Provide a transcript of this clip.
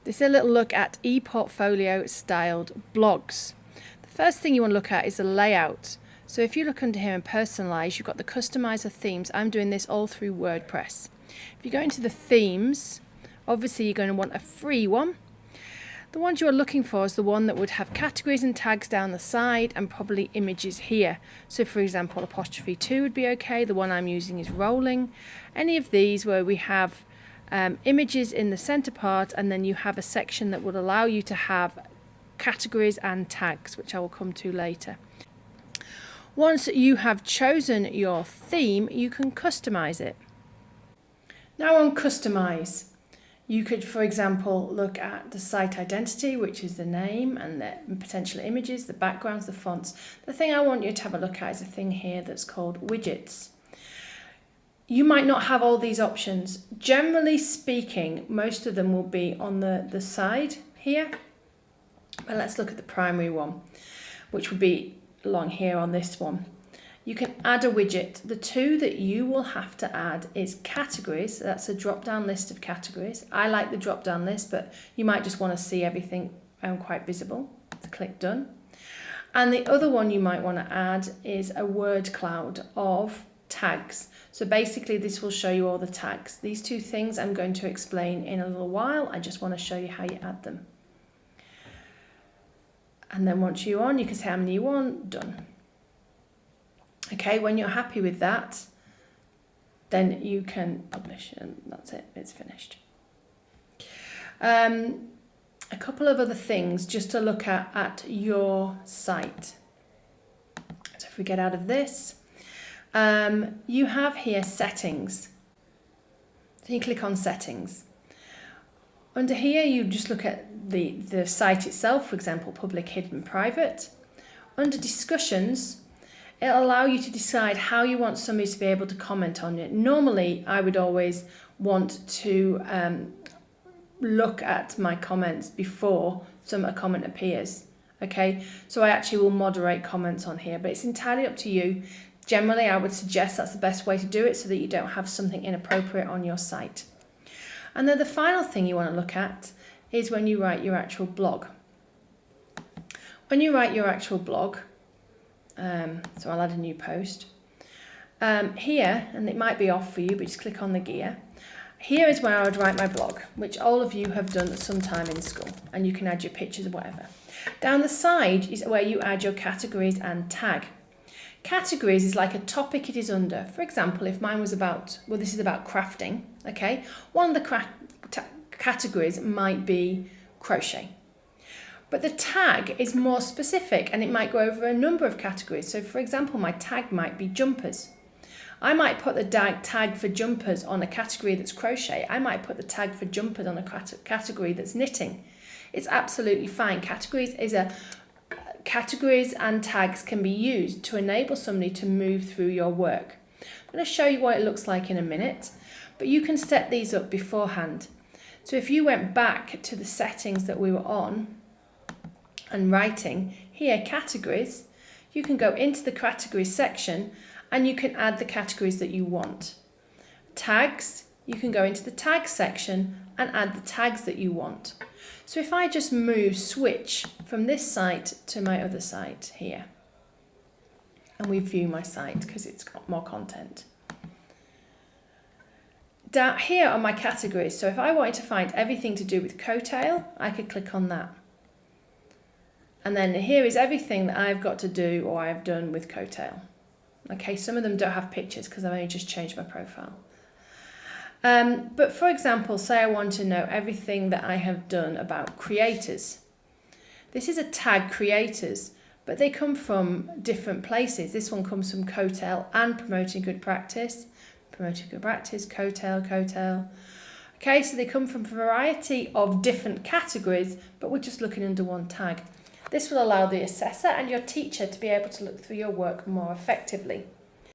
This is a little look at ePortfolio styled blogs. The first thing you want to look at is the layout. So if you look under here and personalize, you've got the customizer themes. I'm doing this all through Wordpress. If you go into the themes, obviously you're going to want a free one. The ones you're looking for is the one that would have categories and tags down the side and probably images here. So for example, '2 would be okay. The one I'm using is rolling. Any of these where we have images in the center part, and then you have a section that would allow you to have categories and tags, which I will come to later. Once you have chosen your theme, you can customize it. Now on customize, you could, for example, look at the site identity, which is the name and the potential images, the backgrounds, the fonts. The thing I want you to have a look at is a thing here that's called widgets. You might not have all these options. Generally speaking, most of them will be on the side here. But let's look at the primary one, which would be along here on this one. You can add a widget. The two that you will have to add is categories. So that's a drop-down list of categories. I like the drop-down list, but you might just want to see everything quite visible. So click done. And the other one you might want to add is a word cloud of tags. So basically this will show you all the tags. These two things I'm going to explain in a little while. I just want to show you how you add them. And then once you're on, you can say how many you want, done. Okay, when you're happy with that, then you can publish and that's it, it's finished. A couple of other things just to look at your site. So if we get out of this, you have here settings. So you click on settings. Under here you just look at the site itself, for example, public, hidden, private. Under discussions, it'll allow you to decide how you want somebody to be able to comment on it. Normally, I would always want to look at my comments before a comment appears. Okay, so I actually will moderate comments on here, but it's entirely up to you. Generally, I would suggest that's the best way to do it so that you don't have something inappropriate on your site. And then the final thing you want to look at is when you write your actual blog. When you write your actual blog, so I'll add a new post. Here, and it might be off for you, but just click on the gear. Here is where I would write my blog, which all of you have done at some time in school, and you can add your pictures or whatever. Down the side is where you add your categories and tag. Categories is like a topic it is under. For example, if mine was about, well, this is about crafting, okay? One of the categories might be crochet. But the tag is more specific and it might go over a number of categories. So for example, my tag might be jumpers. I might put the tag for jumpers on a category that's crochet. I might put the tag for jumpers on a category that's knitting. It's absolutely fine. Categories and tags can be used to enable somebody to move through your work. I'm going to show you what it looks like in a minute, but you can set these up beforehand. So if you went back to the settings that we were on and writing, here categories, you can go into the categories section and you can add the categories that you want. Tags, you can go into the tag section and add the tags that you want. So if I just switch from this site to my other site here, and we view my site because it's got more content. Down here are my categories. So if I wanted to find everything to do with coattail, I could click on that. And then here is everything that I've got to do or I've done with coattail. Okay, some of them don't have pictures because I've only just changed my profile. But for example, say I want to know everything that I have done about creators. This is a tag creators, but they come from different places. This one comes from coattail and promoting good practice, coattail. Okay, so they come from a variety of different categories, but we're just looking under one tag. This will allow the assessor and your teacher to be able to look through your work more effectively.